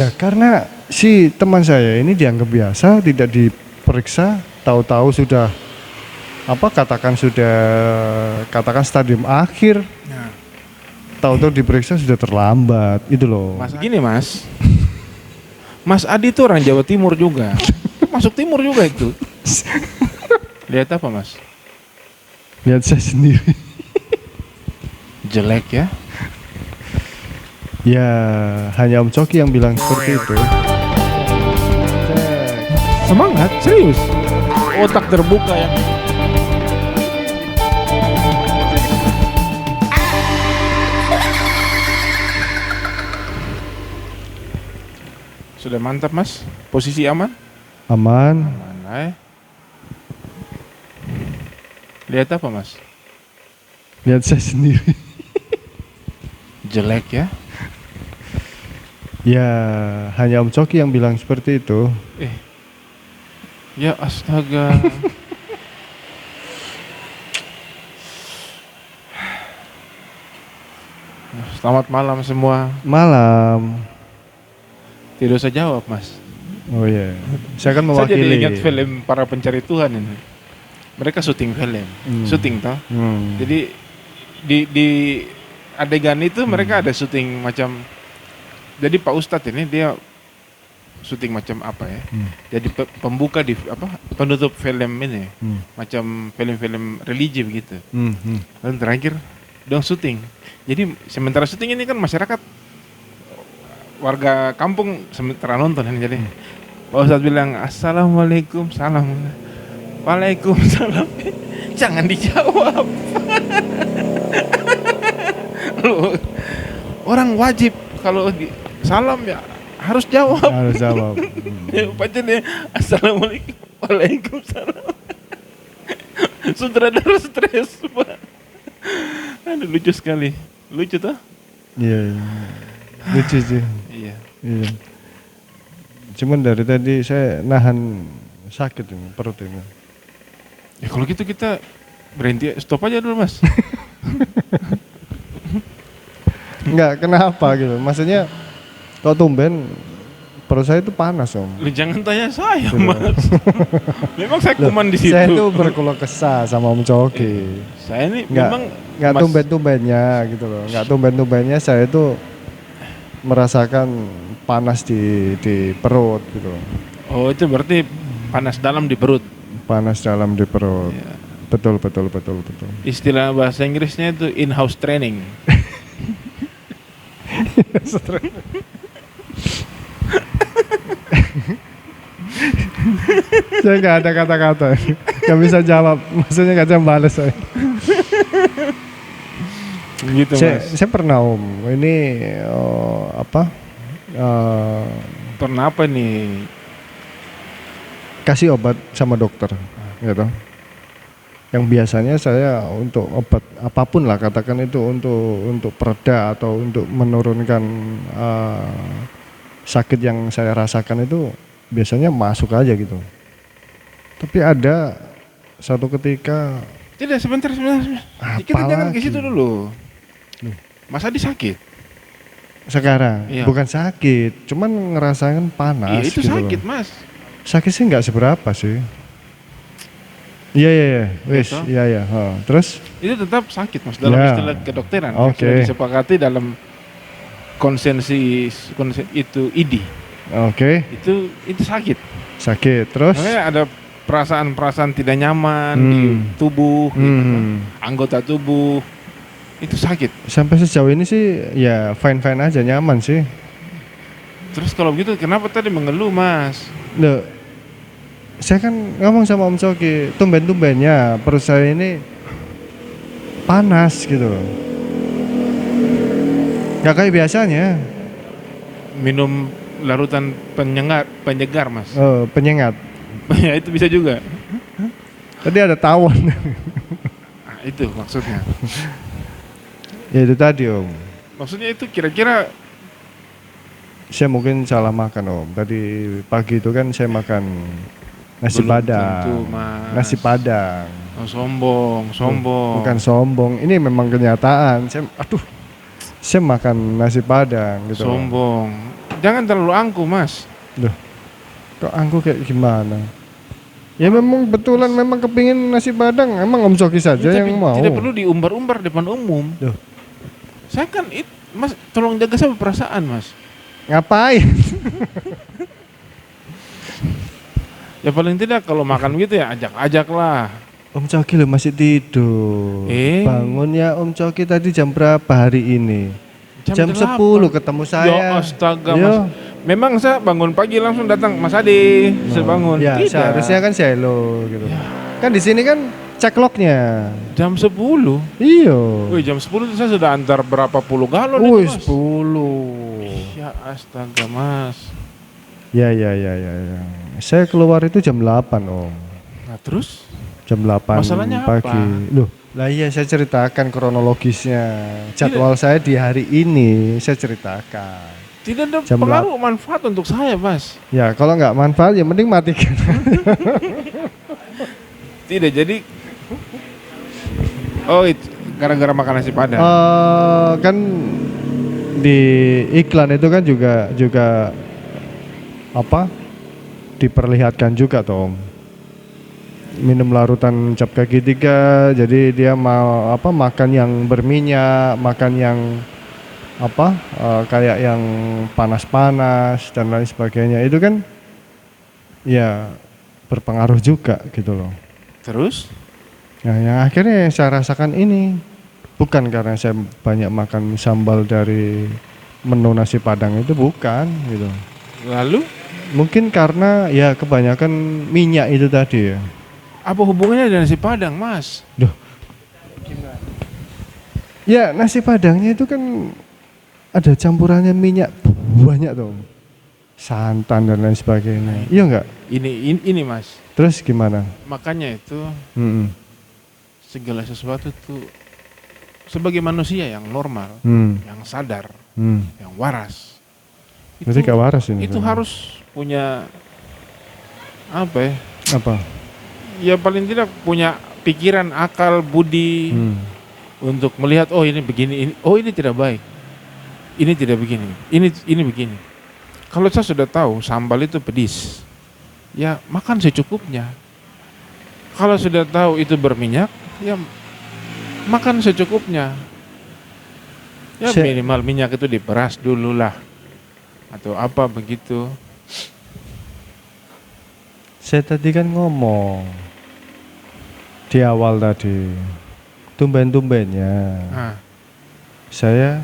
Ya, karena si teman saya ini dianggap biasa, tidak diperiksa, tahu-tahu sudah katakan stadium akhir, Nah, tahu-tahu diperiksa sudah terlambat, itu loh. Mas gini Mas, Mas Adi itu orang Jawa Timur juga, masuk Timur juga itu. Lihat apa Mas? Lihat saya sendiri. Jelek ya? Ya, hanya Om Coki yang bilang seperti itu. Semangat, serius. Otak terbuka yang sudah mantap Mas, posisi aman? Aman. Aman, Lihat apa Mas? Lihat saya sendiri. Jelek ya? Ya, hanya Om Coki yang bilang seperti itu. Ya astaga. Selamat malam semua. Malam. Tidak usah jawab Mas. Oh iya. Saya kan Saya jadi mewakili. ingat film Para Pencari Tuhan ini. Mereka syuting film, syuting toh. Jadi di adegan itu mereka ada syuting macam. Jadi Pak Ustadz ini dia syuting macam apa ya? Jadi pembuka di penutup film ini, macam film-film religi begitu. Lalu terakhir dong syuting. Jadi sementara syuting ini kan masyarakat warga kampung sementara nonton ini. Jadi Pak Ustadz bilang assalamualaikum, salam. Waalaikumsalam. Jangan dijawab. Loh, orang wajib kalau salam ya harus jawab. Harus jawab. Pacarnya assalamualaikum, waalaikumsalam. Sutradara stres, Pak. Aduh, lucu sekali. Lucu tuh? Iya. Lucu sih. Iya. Iya. Cuman dari tadi saya nahan sakit ini perut ini. Ya kalau gitu kita berhenti, stop aja dulu Mas. Enggak, kenapa gitu. Maksudnya kalau tumben perut saya itu panas Om. Lu jangan tanya saya Mas. Memang saya kuman di situ. Saya itu berkeluh kesah sama Om Coki. Saya ini Enggak Mas, tumben-tumbennya gitu loh. Enggak tumben-tumbennya saya itu merasakan panas di perut gitu. Oh itu berarti panas dalam di perut. Panas dalam di perut. Ya. Betul. Istilah bahasa Inggrisnya itu in-house training. Saya nggak ada kata-kata, nggak bisa jawab. Maksudnya nggak bisa balas saya. Gitu Mas. Saya pernah Om, ini Pernah apa nih? kasih obat sama dokter, gitu. Yang biasanya saya untuk obat apapun lah katakan itu untuk pereda atau untuk menurunkan sakit yang saya rasakan itu biasanya masuk aja gitu. Tapi ada satu ketika Tidak, sebentar. Kita jangan ke situ dulu. Mas Adi sakit? Sekarang Iya. bukan sakit, cuman ngerasain panas. Iya itu gitu sakit loh. Mas. Sakit sih nggak seberapa sih. Iya, wis, Gitu. iya. Terus? Itu tetap sakit Mas dalam Ya. istilah kedokteran. Oke. Yang sudah disepakati dalam konsen itu ID. Oke, Itu sakit. sakit. Terus? Makanya ada perasaan tidak nyaman di tubuh, gitu kan. Anggota tubuh itu sakit. Sampai sejauh ini sih ya fine aja, nyaman sih. Terus kalau begitu kenapa tadi mengeluh Mas? Loh, saya kan ngomong sama Om Coki, tumben-tumbennya perut saya ini panas gitu. Gak kayak biasanya. Minum larutan penyegar Mas. Penyengat. Ya itu bisa juga. Tadi ada tawon. Nah, itu maksudnya. Ya itu tadi Om. Maksudnya itu kira-kira Saya mungkin salah makan Om. Tadi pagi itu kan saya makan nasi Belum padang. tentu, Mas. Nasi padang. Oh, sombong. Bukan sombong. Ini memang kenyataan. Saya makan nasi padang gitu. Sombong. Jangan terlalu angku, Mas. Loh, kok angku kayak gimana? Ya memang betulan memang kepingin nasi Padang, emang Om Coki saja Ya, yang tapi mau. tidak perlu diumbar-umbar depan umum. Loh. Saya kan Mas, tolong jaga saya perasaan, Mas. Ngapain? Ya paling tidak kalau makan gitu ya ajak-ajak lah. Om Coki lo masih tidur. Bangun ya Om Coki tadi jam berapa hari ini? Jam 10 ketemu saya. Ya astaga, Yo. Mas. Memang saya bangun pagi langsung datang, Mas Adi, saya bangun. Ya, Tidak. seharusnya kan hello gitu. Kan di sini kan cek lognya. Jam 10. Iya. Wih, jam 10 itu saya sudah antar berapa puluh galon Wih, itu, Mas. 10. Ya astaga, Mas. Ya. Saya keluar itu jam 8, Om. Nah, terus? Jam 8 Masalahnya pagi. apa? Loh, lah iya saya ceritakan kronologisnya. Jadwal saya di hari ini saya ceritakan. Tidak ada Jam pengaruh manfaat untuk saya, Mas. Ya, kalau nggak manfaat ya mending matikan. Tidak, jadi itu gara-gara makan nasi Padang. Kan di iklan itu kan juga apa? Diperlihatkan juga toh, Om. Minum larutan cap kaki 3, jadi dia mau makan yang berminyak, makan yang kayak yang panas-panas dan lain sebagainya. Itu kan ya berpengaruh juga gitu loh. Terus? Nah, yang akhirnya saya rasakan ini bukan karena saya banyak makan sambal dari menu nasi Padang itu, bukan gitu. Lalu? Mungkin karena ya kebanyakan minyak itu tadi ya. Apa hubungannya dengan nasi Padang, Mas? Duh. Ya nasi Padangnya itu kan ada campurannya minyak banyak tuh, santan dan lain sebagainya. Iya enggak? Ini Mas. Terus gimana? Makanya itu segala sesuatu tuh sebagai manusia yang normal, yang sadar, yang waras. Berarti gak waras ini. Itu harus punya apa ya? Apa? Ya paling tidak punya pikiran, akal, budi untuk melihat ini begini, ini tidak baik. Ini tidak begini, ini begini. Kalau saya sudah tahu sambal itu pedis, ya makan secukupnya. Kalau sudah tahu itu berminyak, ya makan secukupnya. Ya minimal minyak itu diperas dulu lah, atau apa begitu. Saya tadi kan ngomong di awal tadi, tumben-tumbennya saya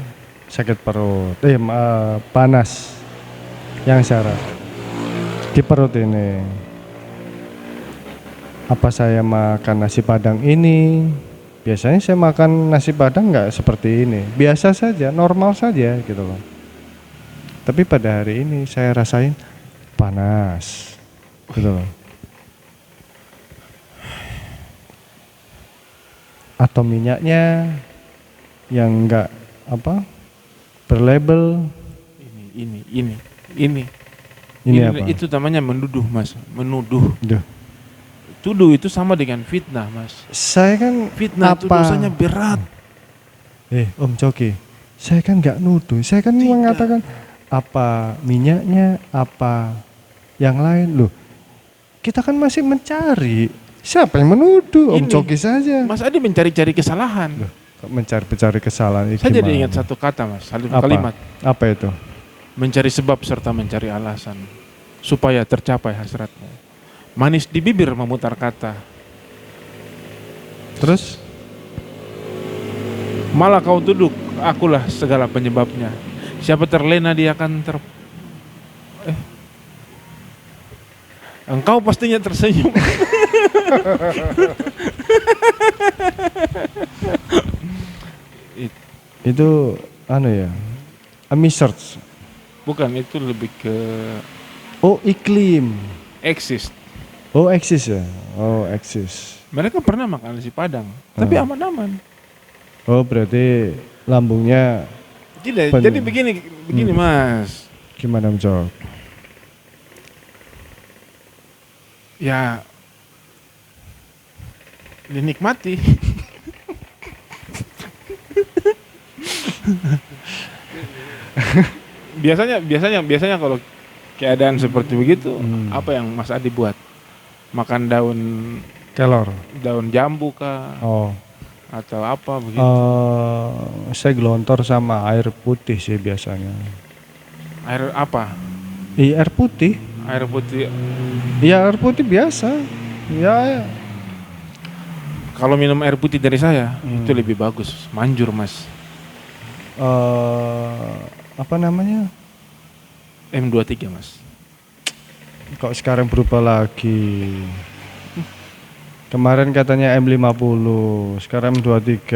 sakit perut, panas yang saya di perut ini. Apa saya makan nasi Padang ini? Biasanya saya makan nasi Padang nggak seperti ini, biasa saja, normal saja gitu loh. Tapi pada hari ini saya rasain panas gitu loh. Atau minyaknya yang enggak berlabel. Ini apa? Itu namanya menuduh, Mas. Menuduh. Tuduh itu sama dengan fitnah, Mas. Saya kan fitnah itu dosanya berat. Om Coki, saya kan enggak nuduh. Saya kan mengatakan apa minyaknya, apa yang lain loh. Kita kan masih mencari. Siapa yang menuduh? Om Coki saja. Mas Adi mencari-cari kesalahan. Loh, mencari kesalahan. Saya jadi ingat satu kata, Mas. Satu kalimat. Apa itu? Mencari sebab serta mencari alasan supaya tercapai hasratmu. Manis di bibir memutar kata. Terus? Malah kau tuduh akulah segala penyebabnya. Siapa terlena dia akan engkau pastinya tersenyum. Itu ya, Amisearch. Bukan, itu lebih ke iklim. Exist. Exist ya. Exist. Mereka pernah makan nasi Padang, tapi aman-aman. Berarti lambungnya tidak. Jadi begini Mas. Gimana Om? Ya dinikmati. biasanya kalau keadaan seperti begitu, apa yang Mas Adi buat? Makan Kelor. daun jambu kah? Oh. Atau apa begitu? Saya gelontor sama air putih sih biasanya. Air apa? Iya, air putih. Air putih. Iya, air putih biasa. Ya. Kalau minum air putih dari saya itu lebih bagus, manjur Mas. Apa namanya? M23 Mas. Kok sekarang berubah lagi? Kemarin katanya M50, sekarang M23.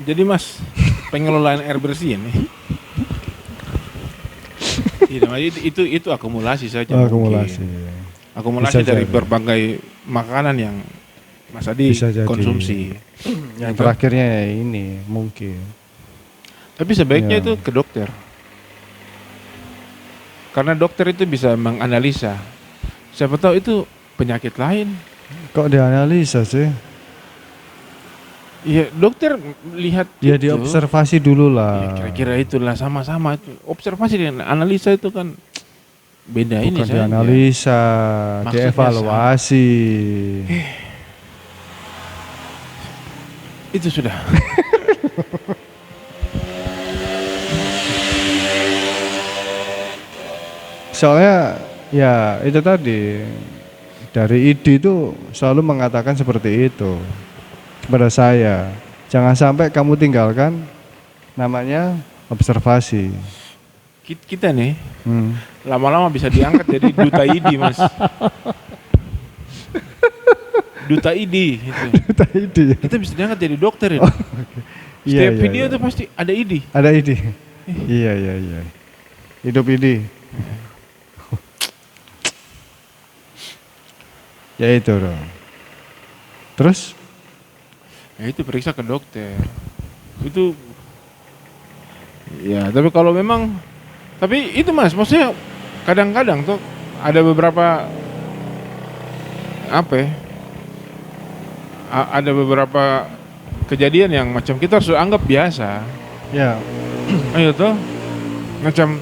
Jadi Mas, pengelolaan air bersih ini. itu akumulasi saja. Akumulasi. Akumulasi Bisa dari jadi. berbagai makanan yang Mas Adi Bisa jadi. konsumsi. Yang terakhirnya ya ini mungkin. Tapi sebaiknya Ya. itu ke dokter. Karena dokter itu bisa menganalisa. Siapa tahu itu penyakit lain. Kok dianalisa sih? Iya, dokter lihat Ya itu. diobservasi dulu Ya, lah. kira-kira itulah sama-sama itu. Observasi dan analisa itu kan beda ini Bukan saja. dianalisa, Maksudnya dievaluasi. Itu sudah. Soalnya ya itu tadi dari ID itu selalu mengatakan seperti itu kepada saya. Jangan sampai kamu tinggalkan namanya observasi. Kita nih Hmm. lama-lama bisa diangkat jadi duta ID, Mas. Duta ID gitu. Duta ID. Kita bisa diangkat jadi dokter itu. Setiap video tuh pasti ada ID. Ada ID. Iya. Hidup ID. Ya itu dong. Terus? Ya itu periksa ke dokter. Itu ya, tapi kalau memang tapi itu Mas, maksudnya kadang-kadang tuh ada beberapa apa ya? Ada beberapa kejadian yang macam kita harus anggap biasa. Ya. Ayo tuh macam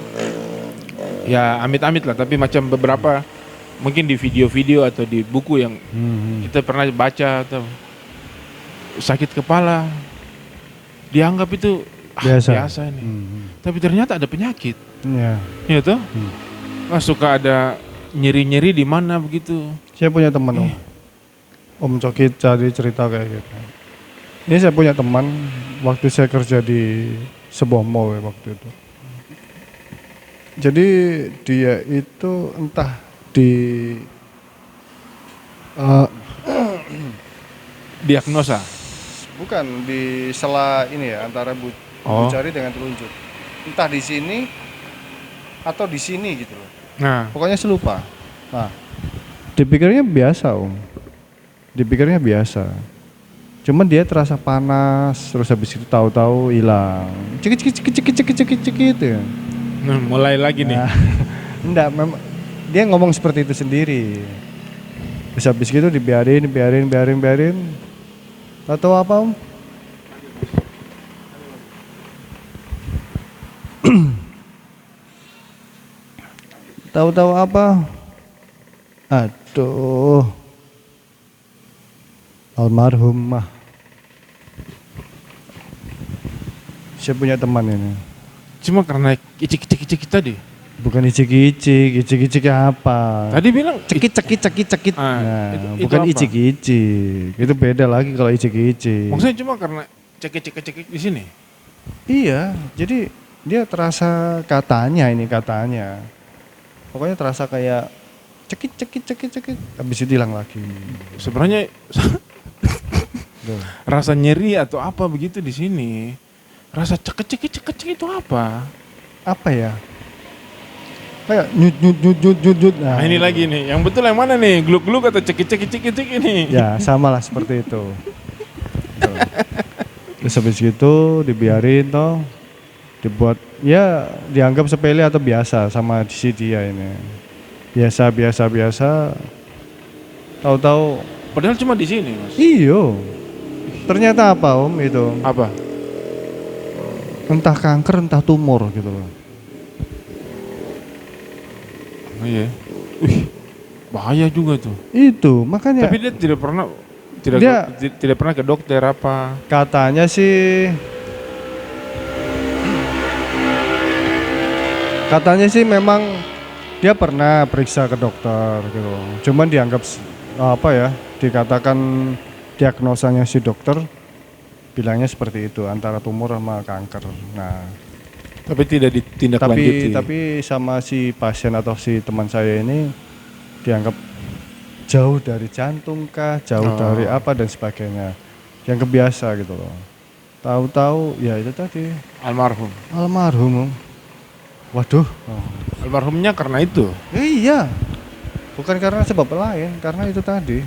ya amit-amit lah, tapi macam beberapa mungkin di video-video atau di buku yang kita pernah baca atau sakit kepala dianggap itu biasa ini. Tapi ternyata ada penyakit. Ya. Iya tuh. Suka ada nyeri-nyeri di mana begitu. Saya punya teman Om Cokit jadi cerita kayak gitu. Ini saya punya teman waktu saya kerja di sebuah mall ya, waktu itu. Jadi dia itu entah di Diagnosa. bukan di sela ini ya antara bu jari dengan telunjuk. Entah di sini atau di sini gitu loh. Nah, Pokoknya selupa. Nah, dipikirnya biasa Om. Dipikirnya biasa. Cuman dia terasa panas, terus habis itu tahu-tahu hilang. Cekit gitu ya. mulai lagi nih. Nah, enggak, memang dia ngomong seperti itu sendiri. Terus habis gitu dibiarin. Tahu apa Om? Tahu-tahu apa? Aduh. Almarhumah. Saya punya teman ini. Cuma karena icik-icik tadi. Bukan icik-icik apa? Tadi bilang Cekit. Ah, Nah, itu bukan apa? icik-icik. Itu beda lagi kalau icik-icik. Maksudnya cuma karena cekik di sini. Iya, jadi dia terasa katanya. Pokoknya terasa kayak cekit. Habis itu hilang lagi. Sebenarnya Tuh. rasa nyeri atau apa begitu di sini. Rasa cekik itu apa? Apa ya? Kayak nyut. Nah, ini lagi nih. Yang betul yang mana nih? Gluk-gluk atau cekik ini? Ya, sama lah seperti itu. Tuh. Terus habis gitu dibiarin toh. Dibuat ya dianggap sepele atau biasa sama si dia ini. Biasa. Tahu-tahu Padahal cuma di sini, Mas. iyo. Ternyata apa Om itu? Apa? Entah kanker, entah tumor gitu loh. Oh iya. Wih, bahaya juga tuh. Itu makanya. Tapi dia tidak pernah tidak pernah ke dokter apa. Katanya sih memang dia pernah periksa ke dokter gitu. Cuman dianggap dikatakan diagnosanya si dokter bilangnya seperti itu, antara tumor sama kanker. Nah, Tapi tidak ditindaklanjuti. tapi sama si pasien atau si teman saya ini dianggap jauh dari jantung kah, jauh dari apa dan sebagainya. Yang kebiasa gitu loh. Tahu-tahu ya itu tadi almarhum. Waduh. Almarhumnya karena itu. Iya. Bukan karena sebab lain, karena itu tadi.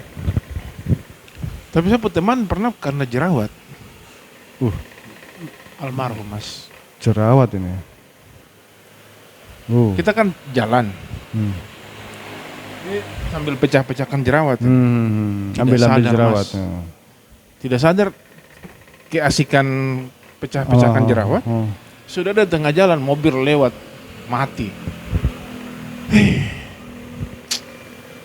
Tapi saya punya teman pernah karena jerawat. Almarhum Mas. Jerawat ini. Kita kan jalan. Ini sambil pecah-pecahkan jerawat. Ambil jerawat. Tidak sadar keasikan pecah-pecahkan jerawat. Sudah ada tengah jalan mobil lewat, mati.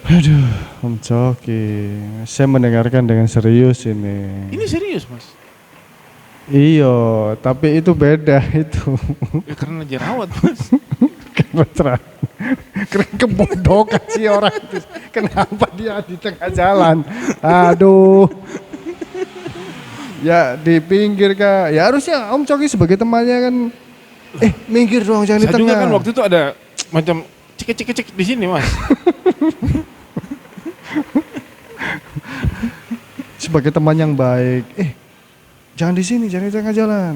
Aduh, Om Coki, saya mendengarkan dengan serius ini. Ini serius Mas. Iya, tapi itu beda itu. Karena jerawat Mas. Karena kebodohan sih orang itu. Kenapa dia di tengah jalan? Aduh. Ya di pinggir kah? Ya harusnya Om Coki sebagai temannya kan. Minggir dong, jangan di tengah. Saya juga kan waktu itu ada macam cek di sini Mas. Sebagai teman yang baik, jangan di sini, jangan di tengah jalan.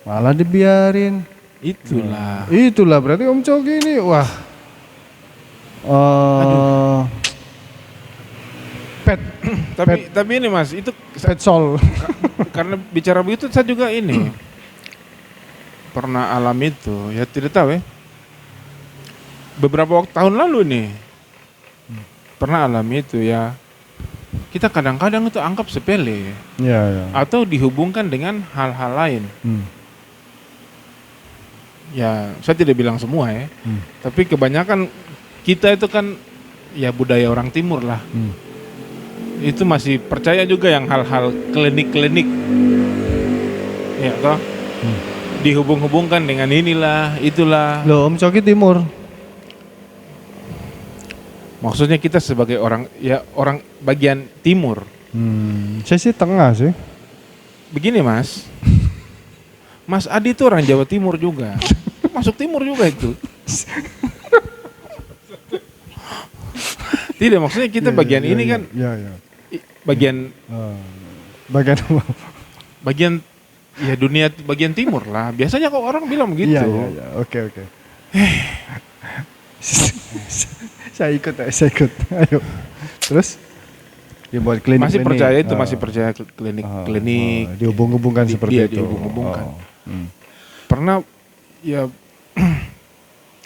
Malah dibiarin. Itulah berarti Om Coki ini wah. Tapi ini Mas, itu pet soul. karena bicara begitu saya juga ini pernah alami itu, ya tidak tahu ya. Beberapa tahun lalu nih pernah alami itu ya. Kita kadang-kadang itu anggap sepele. Ya. Atau dihubungkan dengan hal-hal lain. Ya, saya tidak bilang semua ya. Tapi kebanyakan kita itu kan ya budaya orang timur lah. Itu masih percaya juga yang hal-hal klinik-klinik. Ya toh? Dihubung-hubungkan dengan inilah, itulah. Loh, Om Coki timur. Maksudnya kita sebagai orang bagian timur. Saya sih tengah sih. Begini Mas. Mas Adi itu orang Jawa Timur juga. Masuk timur juga itu. Tidak, maksudnya kita bagian ini kan. Bagian bagian ya dunia bagian timur lah. Biasanya kok orang bilang begitu. Iya. Oke. Saya ikut. Ayo. Terus dibuat klinik. Masih percaya itu, masih percaya klinik. Dihubung-hubungkan seperti itu. Dihubung-hubungkan. Pernah ya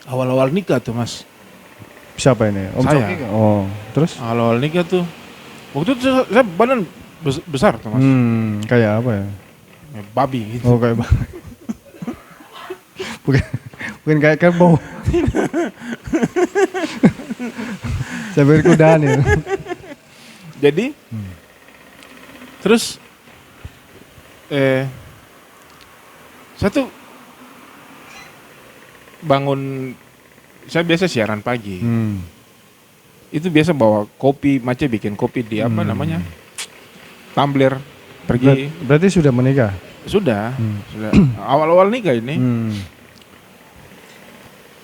awal-awal nikah tuh Mas. Siapa ini? Om Saya. Coki? Oh, terus? Awal-awal nikah tuh. Waktu itu saya badan besar tuh Mas. Kayak apa ya? Ya, babi gitu. Oh, kayak babi. Bukan kayak kerbau. Saya berkuda nih. Jadi terus saya tuh bangun, saya biasa siaran pagi. Itu biasa bawa kopi, Mace bikin kopi di apa namanya? Tumbler, pergi. Berarti sudah menikah? Sudah. Awal-awal nikah ini.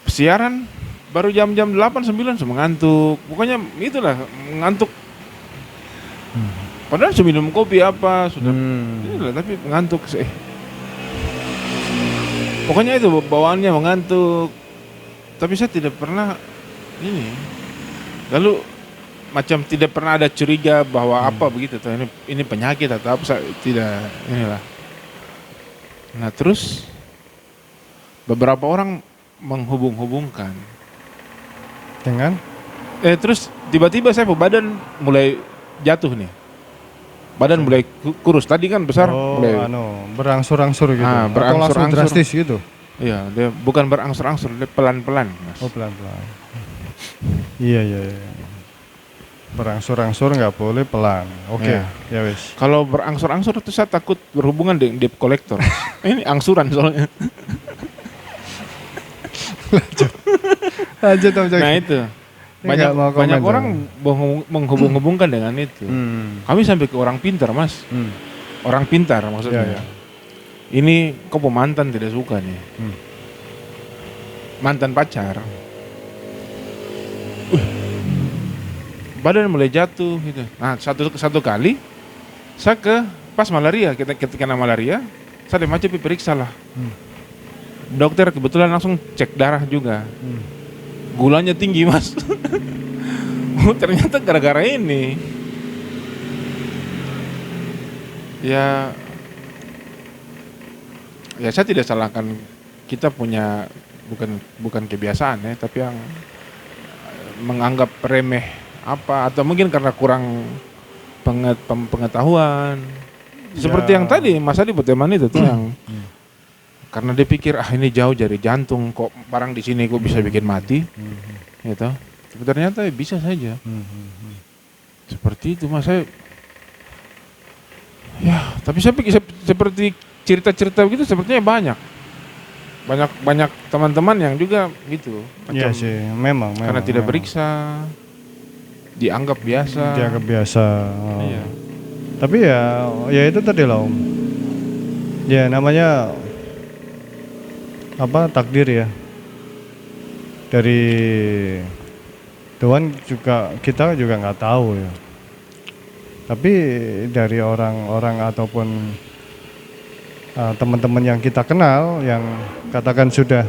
Siaran baru jam-jam 8-9 sudah mengantuk. Pokoknya itulah mengantuk. Padahal sudah minum kopi apa, sudah inilah, tapi mengantuk. Pokoknya itu bawaannya mengantuk. Tapi saya tidak pernah ini. Lalu macam tidak pernah ada curiga bahwa apa begitu, ini penyakit atau apa, tidak, inilah. Nah terus beberapa orang menghubung-hubungkan dengan terus tiba-tiba saya badan mulai jatuh nih. badan mulai kurus. Tadi kan besar, Oh, mulai berangsur-angsur gitu. Ah, Atau langsung berangsur-angsur. drastis gitu. iya, dia bukan berangsur-angsur, dia pelan-pelan, Mas. Oh, pelan-pelan. Iya. Berangsur-angsur nggak boleh pelan. Oke, Iya. ya wis. Kalau berangsur-angsur itu saya takut berhubungan dengan debt collector. Mas. Ini angsuran soalnya. Lanjut Om Jaki. Nah itu. Ini nggak mau komen, Banyak Bang. orang menghubung-hubungkan dengan itu. Kami sampai ke orang pintar, Mas. Orang pintar maksudnya. Iya. Ini kok pemantan tidak suka nih. Mantan pacar. Badan mulai jatuh gitu. Nah, satu kali saya pas malaria, kita kena malaria, saya macam diperiksa lah. Dokter kebetulan langsung cek darah juga. Gulanya tinggi, Mas. Oh, ternyata gara-gara ini. Ya saya tidak salahkan, kita punya bukan kebiasaan ya, tapi yang menganggap remeh apa, atau mungkin karena kurang pengetahuan. Seperti yang tadi Mas Adi Buteman itu tuh yang karena dia pikir ini jauh dari jantung, kok barang di sini kok bisa bikin mati, gitu. Tapi ternyata bisa saja. Seperti itu, Mas. Tapi saya pikir seperti cerita-cerita begitu sepertinya banyak teman-teman yang juga gitu. Iya sih, memang. Karena tidak beriksa, dianggap biasa. Oh. Iya. Tapi ya itu tadi lah Om. Ya namanya takdir ya. Dari Tuhan juga, kita juga nggak tahu ya. Tapi dari orang-orang ataupun teman-teman yang kita kenal, yang katakan sudah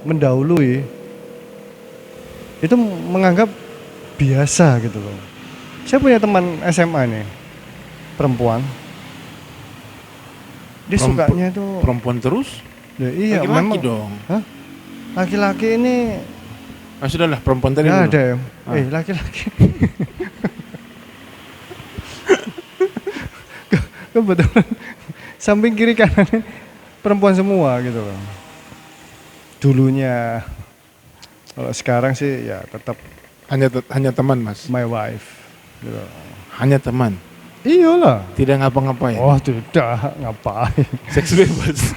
mendahului, itu menganggap biasa gitu loh. Saya punya teman SMA nih, perempuan. Dia sukanya itu perempuan terus? ya, iya, Laki-laki memang dong. Hah? Laki-laki ini Sudahlah, perempuan tadi nggak dulu. ada ya. Laki-laki. Kebetulan samping kiri kanannya perempuan semua gitu loh. Dulunya. Kalau sekarang sih ya tetap Hanya teman, Mas. my wife. Gitu. Hanya teman. Iyalah. Tidak ngapa-ngapain. Oh tidak, ngapain? Seks bebas.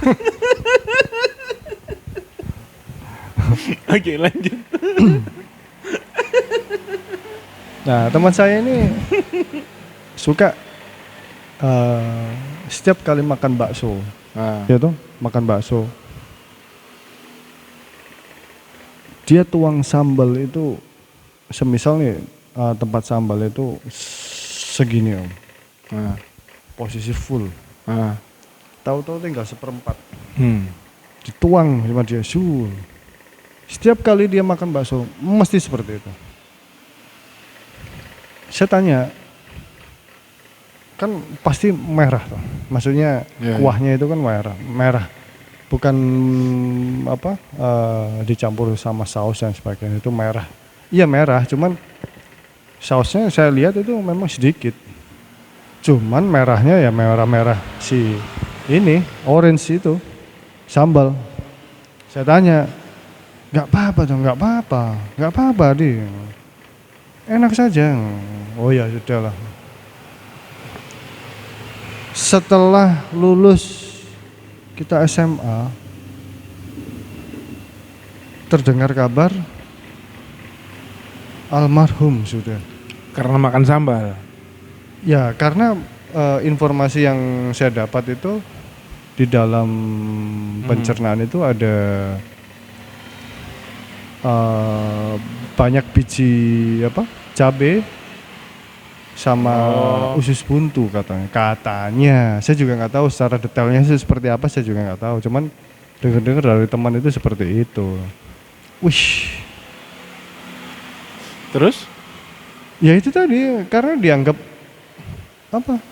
Oke, lanjut. Nah teman saya ini suka setiap kali makan bakso, ya tuh makan bakso, dia tuang sambal itu, semisal nih tempat sambal itu segini Om, posisi full, tahu-tahu tinggal seperempat, dituang sama dia, setiap kali dia makan bakso mesti seperti itu. Saya tanya, kan pasti merah tuh, maksudnya kuahnya itu kan merah, bukan dicampur sama saus dan sebagainya, itu merah. Iya merah, cuman sausnya saya lihat itu memang sedikit, cuman merahnya ya merah si ini orange itu sambal. Saya tanya, nggak apa-apa di, enak saja. Oh ya sudahlah. Setelah lulus kita SMA, terdengar kabar almarhum sudah. Karena makan sambal. Ya karena informasi yang saya dapat itu di dalam pencernaan itu ada banyak biji cabai sama usus buntu katanya. Saya juga nggak tahu secara detailnya seperti apa, saya juga nggak tahu. Cuman dengar dari teman itu seperti itu. Wih. Terus? Ya itu tadi, karena dianggap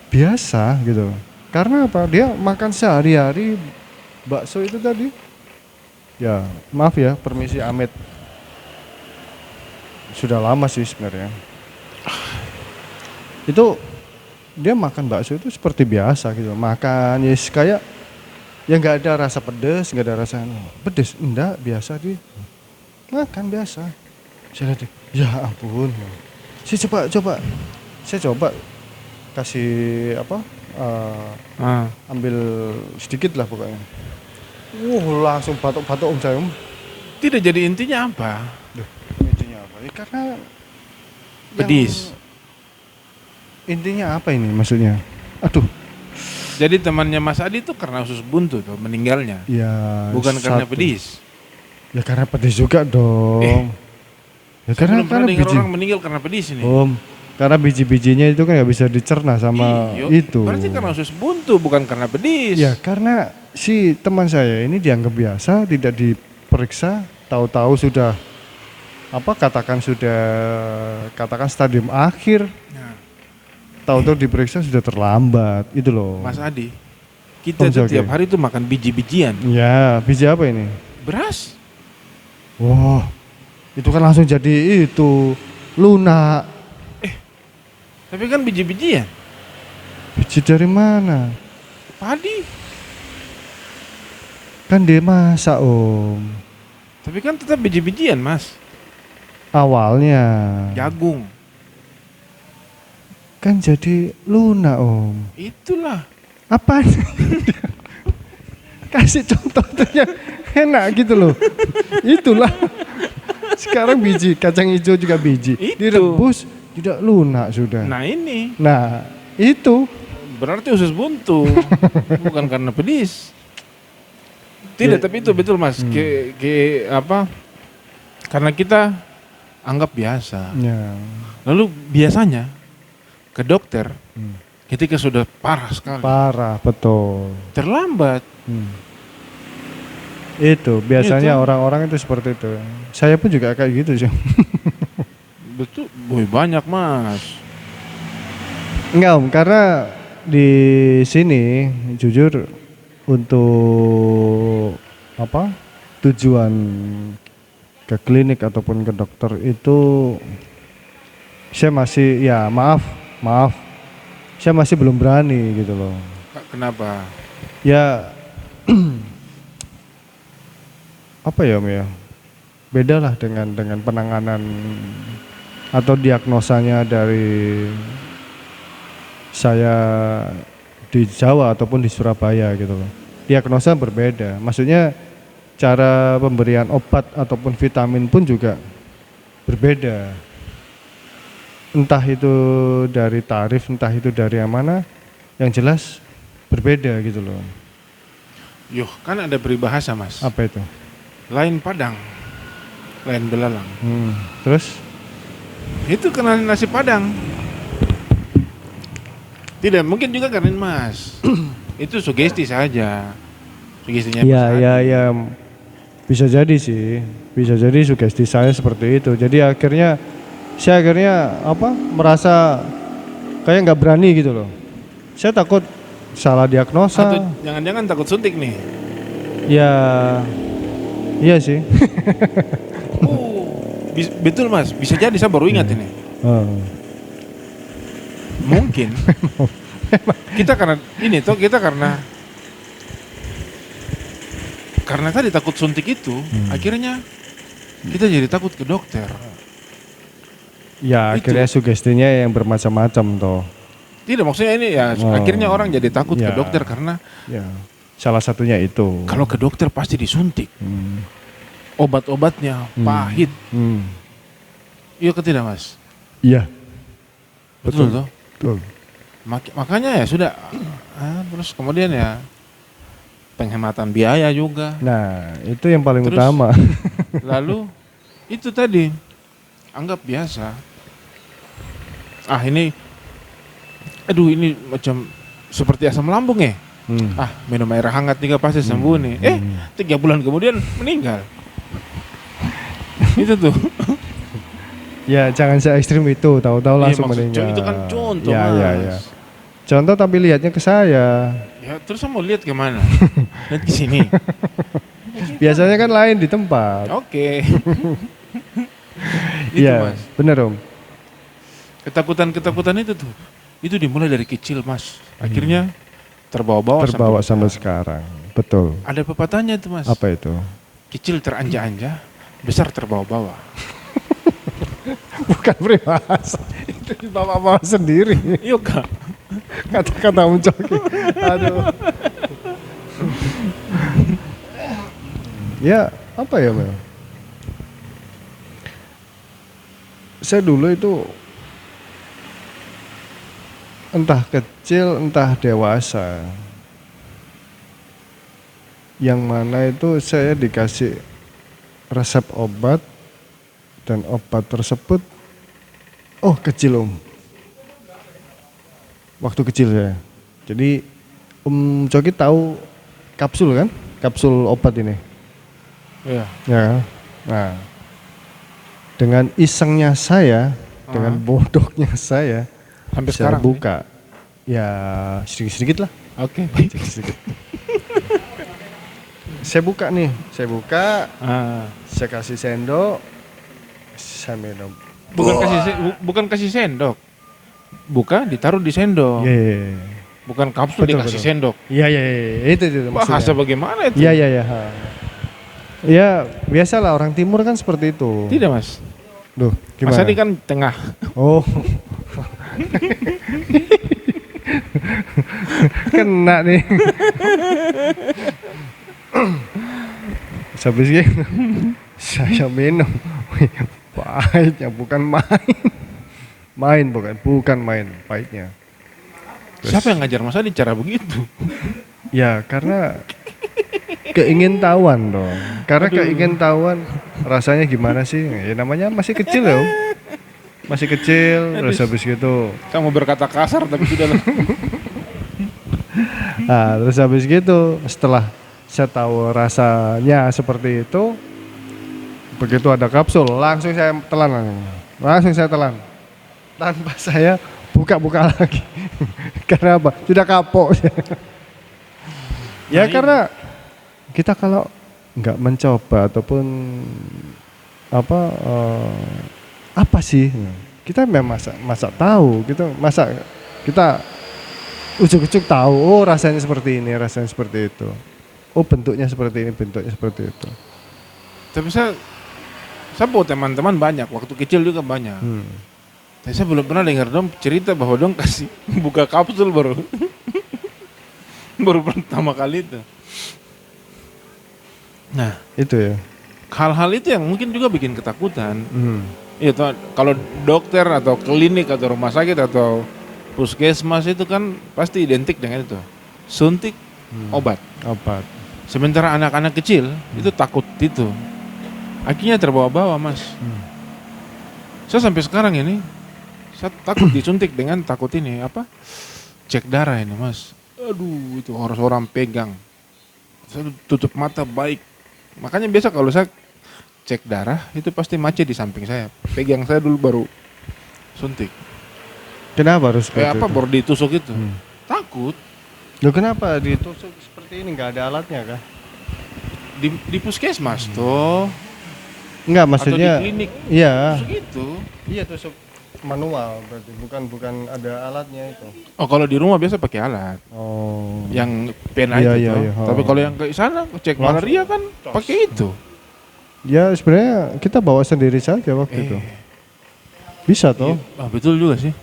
biasa gitu. Karena dia makan sehari-hari bakso itu tadi. Ya maaf ya, permisi Amit. Sudah lama sih sebenarnya. Itu dia makan bakso itu seperti biasa gitu. Makan yes, kayak ya nggak ada rasa pedes, nggak ada rasa pedes, enggak, biasa dia makan biasa. Saya lihat, ya ampun. Saya coba kasih apa? Ambil sedikit lah pokoknya. Langsung batuk-batuk om saya. Tidak, jadi intinya apa? Duh, intinya apa? Ya, karena pedis. Intinya apa ini maksudnya? Aduh. Jadi temannya Mas Adi itu karena usus buntu tuh meninggalnya. Ya. Bukan karena pedis. Ya karena pedis juga dong. Ya Karena biji. orang meninggal karena pedis ini. Karena biji-bijinya itu kan nggak bisa dicerna sama itu. Berarti karena usus buntu, bukan karena pedis. Ya karena si teman saya ini dianggap biasa, tidak diperiksa, tahu-tahu sudah katakan stadium akhir. Nah. Tahu-tahu diperiksa sudah terlambat, itu loh. Mas Adi, kita itu tiap hari tuh makan biji-bijian. Ya, biji apa ini? Beras. Wah, itu kan langsung jadi itu lunak. Tapi kan biji-bijian. Biji dari mana? Padi. Kan dia masak om. Tapi kan tetap biji-bijian mas. Awalnya. Jagung. Kan jadi lunak om. Itulah. Apa? Kasih contoh yang enak gitu loh. Itulah. Sekarang biji kacang hijau juga biji. Direbus tidak lunak sudah. Nah ini. Nah itu. Berarti usus buntu. Bukan karena pedis. Tidak, tapi itu betul mas. Karena kita anggap biasa. Ya. Lalu biasanya ke dokter ketika sudah parah sekali. Parah, betul. Terlambat. Itu biasanya orang-orang itu seperti itu. Saya pun juga kayak gitu sih. Betul, banyak mas. Enggak om, karena di sini jujur untuk tujuan ke klinik ataupun ke dokter itu saya masih maaf saya masih belum berani gitu loh. Kenapa? Ya apa ya om ya, beda lah dengan penanganan atau diagnosanya dari saya di Jawa ataupun di Surabaya gitu loh. Diagnosa berbeda, maksudnya cara pemberian obat ataupun vitamin pun juga berbeda. Entah itu dari tarif, entah itu dari yang mana, yang jelas berbeda gitu loh. Kan ada peribahasa mas. Apa itu? Lain Padang, lain belalang. Terus? Itu kena nasi Padang. Tidak, mungkin juga karena mas. Itu sugesti saja. Sugestinya. Ya. Bisa jadi sih. Bisa jadi sugesti saya seperti itu. Jadi saya akhirnya merasa kayak nggak berani gitu loh. Saya takut salah diagnosa. Atau jangan-jangan takut suntik nih. Ya, iya sih. Betul mas, bisa jadi saya baru ingat ini. Mungkin kita karena tadi takut suntik itu, akhirnya kita jadi takut ke dokter. Ya, akhirnya sugestinya yang bermacam-macam toh. Tidak, maksudnya ini akhirnya orang jadi takut ke dokter karena salah satunya itu. Kalau ke dokter pasti disuntik. Obat-obatnya pahit. Iya ke tidak mas? Iya. Betul toh? Betul. Makanya ya sudah. Terus kemudian penghematan biaya juga. Nah itu yang paling utama. Lalu itu tadi anggap biasa. Ini macam seperti asam lambung ya. Minum air hangat 3 pasti sembuh nih. 3 bulan kemudian meninggal. Itu tuh. Ya jangan se ekstrim itu, tahu-tahu langsung meninggal. Itu kan contoh ya, mas. Ya. Contoh tapi lihatnya ke saya. Ya terus saya mau lihat kemana? Lihat ke sini. Biasanya kan lain di tempat. Oke. Iya, benar om. Ketakutan itu dimulai dari kecil, Mas. Akhirnya terbawa-bawa sampai sekarang. Betul. Ada pepatahnya itu, Mas. Apa itu? Kecil teranja-anja, besar terbawa-bawa. Bukan peribahasa, itu dibawa-bawa sendiri. Iya, Kak. Kata-kata Om Coki. Aduh. Ya, apa ya, Mel? Saya dulu itu entah kecil, entah dewasa. Yang mana itu saya dikasih resep obat, dan obat tersebut, kecil Om. Waktu kecil saya. Jadi Om Coki tahu kapsul kan? Kapsul obat ini. Iya. Ya. Nah, dengan isengnya saya, dengan bodohnya saya, Sampai saya sekarang buka. Ya sedikit-sedikit lah. Oke, baik. Sedikit-sedikit. Saya buka nih, saya kasih sendok, saya minum. Bukan kasih sendok. Buka ditaruh di sendok. Yeah. Bukan kapsul dikasih sendok. Iya, itu maksudnya. Bahasa bagaimana itu? Iya. Ya, biasalah orang timur kan seperti itu. Tidak, Mas. Duh, gimana? Mas Adi kan tengah. Oh. Kena nih. Habis gitu, saya minum. Pahitnya bukan main. Bukan main pahitnya. Siapa yang ngajar Mas Adi cara begitu? Ya, karena keingintahuan dong. Karena keingintahuan rasanya gimana sih? Ya namanya masih kecil ya, Om. Masih kecil, terus habis gitu. Kamu berkata kasar tapi sudah lah. Nah, terus habis gitu, setelah saya tahu rasanya seperti itu, begitu ada kapsul, langsung saya telan. Tanpa saya buka-buka lagi. Karena apa? Sudah kapok. Ya karena kita kalau nggak mencoba ataupun apa sih? Kita memang masa tahu, kita ujuk-ujuk tahu, rasanya seperti ini, rasanya seperti itu. Bentuknya seperti ini, bentuknya seperti itu. Tapi saya bawa teman-teman banyak, waktu kecil juga banyak. Tapi saya belum pernah dengar dong cerita bahwa dong kasih buka kapsul baru pertama kali itu. Nah, itu ya. Hal-hal itu yang mungkin juga bikin ketakutan. Itu kalau dokter atau klinik atau rumah sakit atau puskesmas itu kan pasti identik dengan itu. Suntik, obat. Sementara anak-anak kecil itu takut itu. Akhirnya terbawa-bawa, Mas. Saya sampai sekarang ini saya takut disuntik dengan takut ini cek darah ini, Mas. Aduh, itu harus orang pegang. Saya tutup mata baik. Makanya biasa kalau saya cek darah itu pasti macet di samping saya. Pegang saya dulu baru suntik. Kenapa harus seperti itu? Baru ditusuk itu. Takut. Loh, kenapa ditusuk seperti ini, nggak ada alatnya kah? Di puskesmas tuh. Enggak, maksudnya. Atau di klinik. Iya. Tusuk itu. Iya, tusuk manual berarti, bukan ada alatnya itu. Oh, kalau di rumah biasa pakai alat. Oh. Yang pena Iya, itu. iya. Tapi kalau yang ke sana cek malaria kan pakai itu. Ya sebenarnya kita bawa sendiri saja waktu itu. Bisa toh? Iya. Betul juga sih.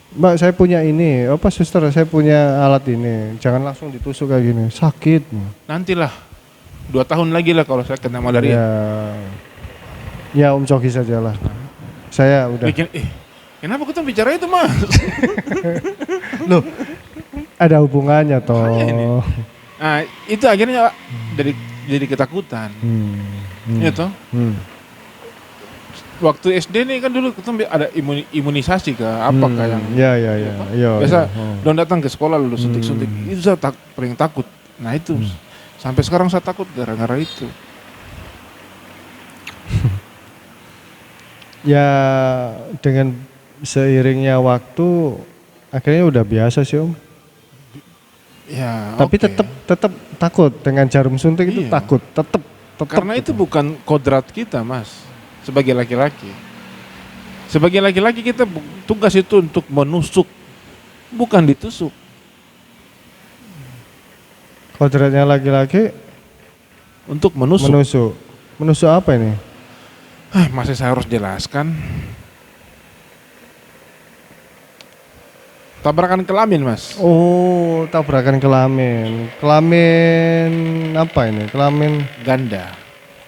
Mbak, saya punya ini, suster, saya punya alat ini. Jangan langsung ditusuk kayak gini, sakit. Nantilah 2 tahun lagi lah kalau saya kena malaria. Ya Om Coki sajalah. Saya udah. Kenapa kita bicara itu, Mas? Loh, ada hubungannya toh. Nah, itu akhirnya jadi ketakutan. Iya toh. Waktu SD nih kan dulu kita ada imunisasi apakah yang. Iya. Biasa dong datang ke sekolah lalu suntik-suntik. Itu saya paling takut. Nah itu sampai sekarang saya takut gara-gara itu. Ya dengan seiringnya waktu akhirnya udah biasa sih, Om. Ya. Tapi tetap takut dengan jarum suntik itu, takut tetap. Karena itu bukan kodrat kita, Mas, sebagai laki-laki. Sebagai laki-laki kita tugas itu untuk menusuk, bukan ditusuk. Kodratnya laki-laki Untuk menusuk. menusuk. Menusuk apa ini? Masih saya harus jelaskan. Tabrakan kelamin, Mas. Oh, tabrakan kelamin. Kelamin apa ini? Kelamin Ganda.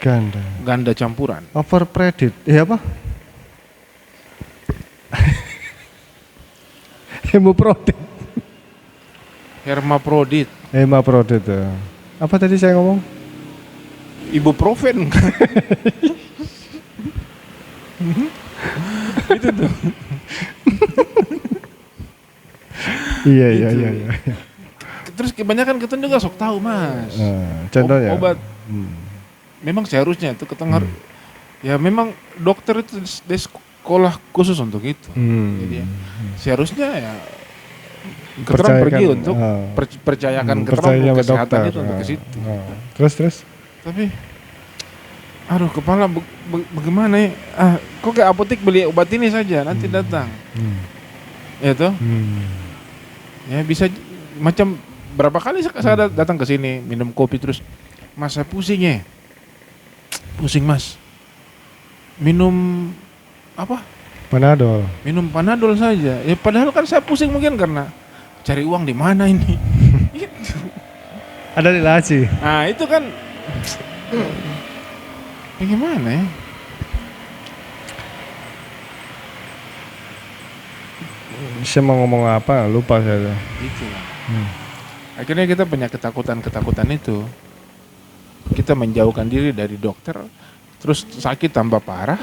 ganda. Ganda campuran. Overpredit. Apa? Hemoprodit. Hermaprodit. Hemoprodit. Ya. Apa tadi saya ngomong? Ibuprofen. Itu tuh. Iya. Terus kebanyakan kita juga sok tahu, Mas. Contohnya. Obat. Memang seharusnya itu ketengah. Ya memang dokter itu di sekolah khusus untuk itu. Jadi ya, seharusnya ya keterang pergi untuk percayakan keterang kesehatan itu untuk ke situ. Terus. Tapi aduh kepala bagaimana ya? Kok ke apotek beli obat ini saja nanti datang. Ya toh? Ya bisa macam berapa kali saya datang ke sini minum kopi terus, Mas saya pusing ya. Pusing, Mas. Minum apa? Panadol. Minum Panadol saja. Ya padahal kan saya pusing mungkin karena cari uang di mana ini. Itu. Ada di laci. Nah, itu kan bagaimana ya? Saya mau ngomong apa? Lupa saya. Itu. Akhirnya kita punya ketakutan itu. Kita menjauhkan diri dari dokter, terus sakit tambah parah.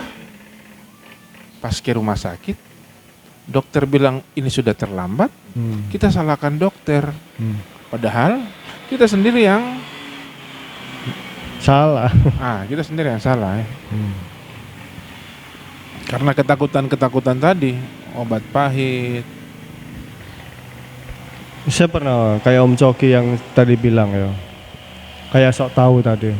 Pas ke rumah sakit, dokter bilang ini sudah terlambat. Kita salahkan dokter. Padahal kita sendiri yang salah. Kita sendiri yang salah ya. Karena ketakutan tadi, obat pahit. Saya pernah kayak Om Coki yang tadi bilang ya, kayak sok tahu tadi.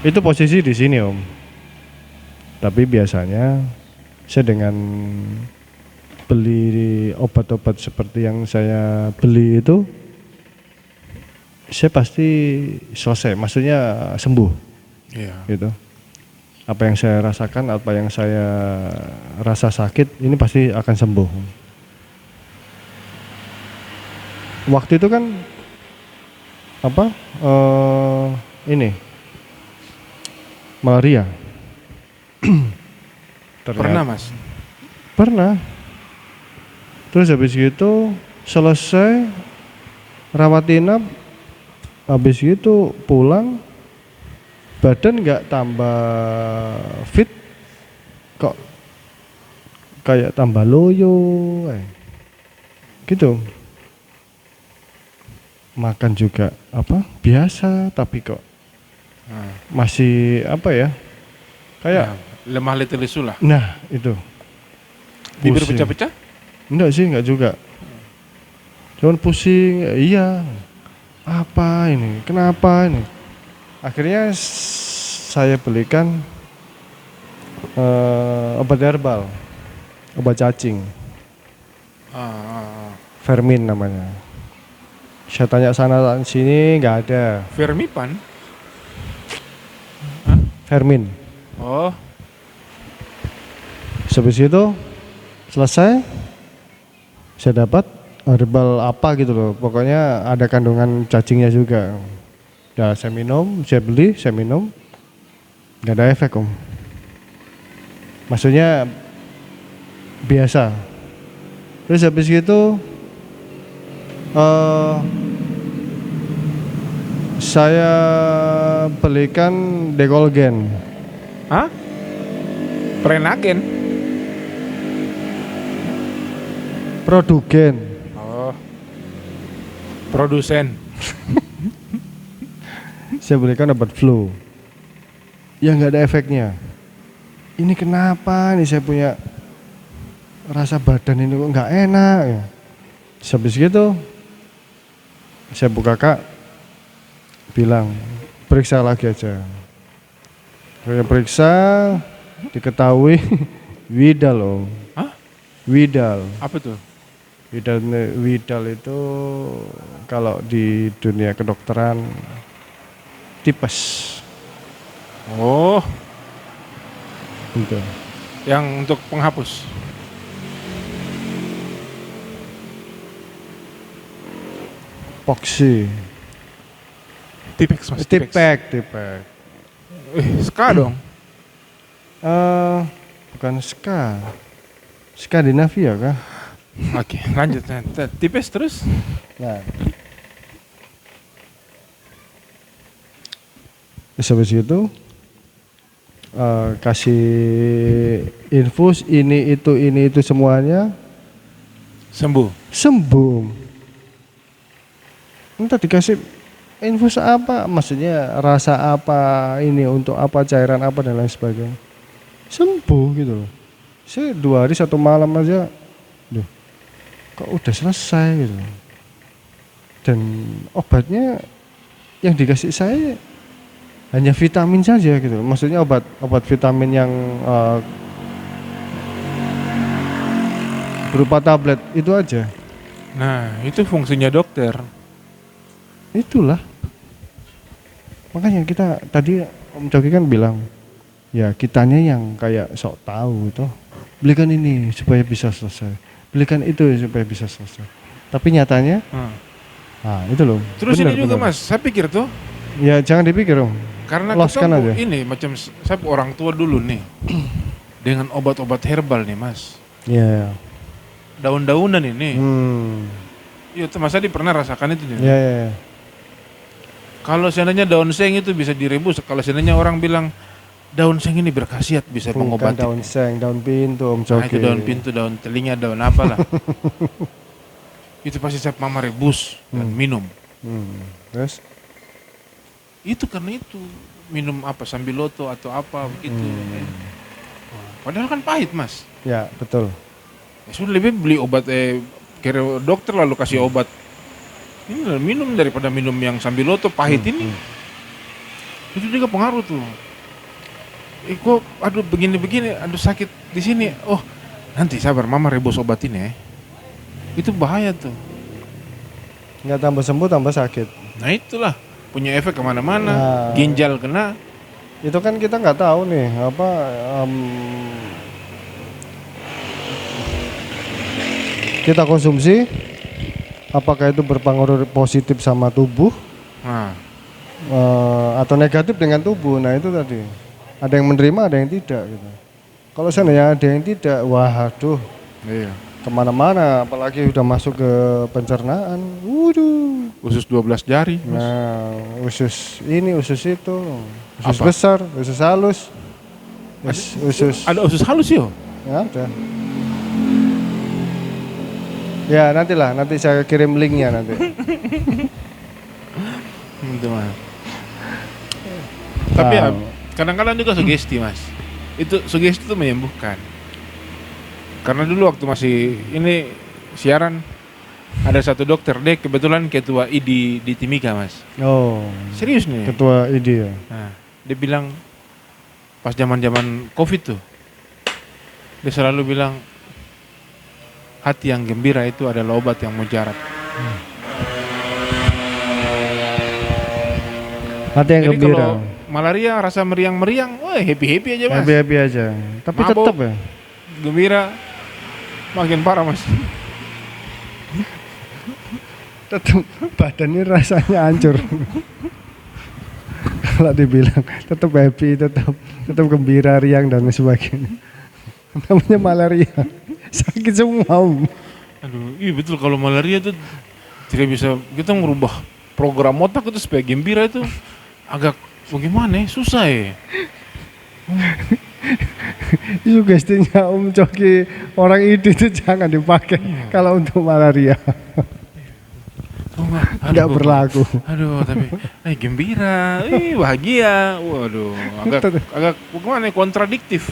Itu posisi di sini Om. Tapi biasanya saya dengan beli obat-obat seperti yang saya beli itu, saya pasti selesai, maksudnya sembuh. Iya. Gitu. Apa yang saya rasakan, apa yang saya rasa sakit, ini pasti akan sembuh. Waktu itu kan ini malaria. Pernah, Mas? Pernah. Terus habis gitu selesai rawat inap, habis gitu pulang, badan nggak tambah fit, kok kayak tambah loyo, gitu. Makan juga biasa, tapi kok masih kayak lemah letih lesu lah. Nah itu. Bibir Pusing. pecah-pecah? Enggak sih, enggak juga. Cuman pusing, iya. Apa ini? Kenapa ini? Akhirnya saya belikan obat herbal, obat cacing. Vermin namanya. Saya tanya sana sini nggak ada. Vermipan? Vermin. Oh, Habis itu selesai, saya dapat herbal apa gitu loh. Pokoknya ada kandungan cacingnya juga. Ya saya minum, saya beli, saya minum, nggak ada efek Om. Maksudnya biasa. Terus habis itu saya belikan Decolgen. hah? Prenagen? Produgen. Oh, produsen. Saya belikan obat flu. Ya nggak ada efeknya. Ini kenapa nih saya punya rasa badan ini kok nggak enak ya. Habis gitu saya buka bilang periksa lagi aja. Saya periksa, diketahui widal Om. Hah? Widal. Apa tuh? Widal itu kalau di dunia kedokteran tipes. Oh, Gitu. yang untuk penghapus. Poksi. Tipex mas. Tipex. Tipek. Ska dong. Bukan Ska. Skandinavia kah? Oke, lanjut. Tipes terus. Nah. Terus habis itu kasih infus ini itu semuanya Sembuh. sembuh. Entah dikasih infus apa, maksudnya rasa apa, ini untuk apa, cairan apa dan lain sebagainya. Sembuh gitu loh. Saya 2 hari 1 malam aja, duh, kok udah selesai gitu. Dan obatnya yang dikasih saya hanya vitamin saja gitu. Maksudnya obat vitamin yang berupa tablet itu aja. Nah, itu fungsinya dokter. Itulah. Makanya kita tadi Om Coki kan bilang, ya kitanya yang kayak sok tahu itu. Belikan ini supaya bisa selesai. Belikan itu supaya bisa selesai. Tapi nyatanya, nah itu loh. Terus bener, ini juga bener. mas, saya pikir tuh Ya jangan dipikir Om. karena Loskan ketemu aja. ini macam saya orang tua dulu nih dengan obat-obat herbal nih mas, Ya. daun-daunan ini. Ya. Iya, tuh Mas Adi pernah rasakan itu nih. Ya. Kalau seandainya daun seng itu bisa direbus, kalau seandainya orang bilang daun seng ini berkhasiat bisa Bukan mengobati. daun seng, daun pintu Om Coki. Nah, itu daun pintu, daun telinga, daun apalah. Itu pasti saya mama rebus dan minum. Terus? Itu karena itu minum apa sambiloto atau apa begitu. Padahal kan pahit mas. Ya betul. Ya sudah lebih beli obat kira dokter lalu kasih obat. Ini lah, minum daripada minum yang sambiloto pahit ini. Itu juga pengaruh tuh. Kok aduh begini-begini, aduh sakit di sini. Oh nanti sabar mama rebus obat ini. Itu bahaya tuh. Nggak tambah sembuh tambah sakit. Nah itulah punya efek kemana-mana. Nah. Ginjal kena. Itu kan kita nggak tahu nih apa kita konsumsi, apakah itu berpengaruh positif sama tubuh Nah, atau negatif dengan tubuh. Nah itu tadi ada yang menerima ada yang tidak gitu. Kalau seandainya ada yang tidak, wah aduh iya. kemana-mana, apalagi udah masuk ke pencernaan, waduh. Usus 12 jari. Mas. Nah, usus ini, usus itu, usus Apa? besar, usus halus, usus, Ada usus halus yo. ya ada. Ya nanti saya kirim linknya nanti. Itu mah. Tapi ya kadang-kadang juga sugesti mas. Itu sugesti itu menyembuhkan. Karena dulu waktu masih ini siaran ada satu dokter deh kebetulan ketua ID di Timika mas. Oh, Serius nih. ketua ID ya. Nah, dia bilang pas zaman-zaman COVID tuh, dia selalu bilang hati yang gembira itu adalah obat yang mujarab. Hati yang Jadi gembira. kalau malaria rasa meriang-meriang, wah happy-happy aja mas. Happy aja. Tapi Mabok. tetap ya. Gembira makin parah mas. Tetap badannya rasanya hancur. Kalau dibilang tetap happy, tetap gembira, riang dan sebagainya. Namanya malaria. Sakit semua Om. Aduh, iya betul kalau malaria tuh tidak bisa kita merubah program otak itu supaya gembira itu agak bagaimana ya, susah ya. Sugestinya Om Coki orang itu jangan dipakai kalau untuk malaria. Nggak berlaku. Aduh, tapi gembira, bahagia. Waduh, agak bagaimana ya, kontradiktif.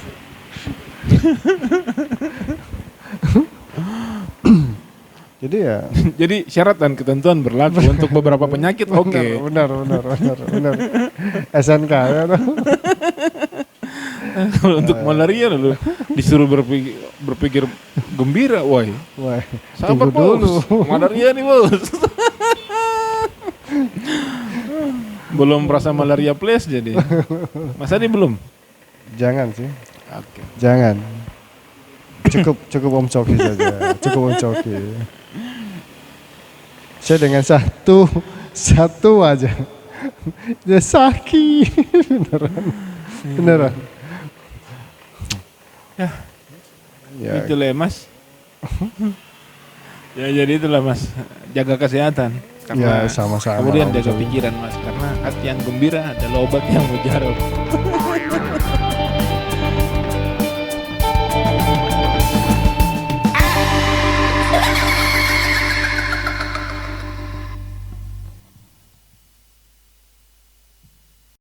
Jadi ya Jadi syarat dan ketentuan berlaku untuk beberapa penyakit. Oke. benar. SNK ya. Kalau untuk malaria lu disuruh berpikir gembira, woi. Wah, Sabar tunggu bos, dulu. malaria nih bos. Belum merasa malaria place jadi. Masa ini belum? Jangan sih, Oke. jangan. Cukup Om Coki saja, cukup Om Coki. Saya dengan satu aja, dia sakit beneran. Ya, Itulah ya mas. Ya jadi itulah mas, jaga kesehatan. ya sama-sama. Kemudian Om jaga Coki. pikiran mas, karena hati yang gembira adalah obat yang mujarab.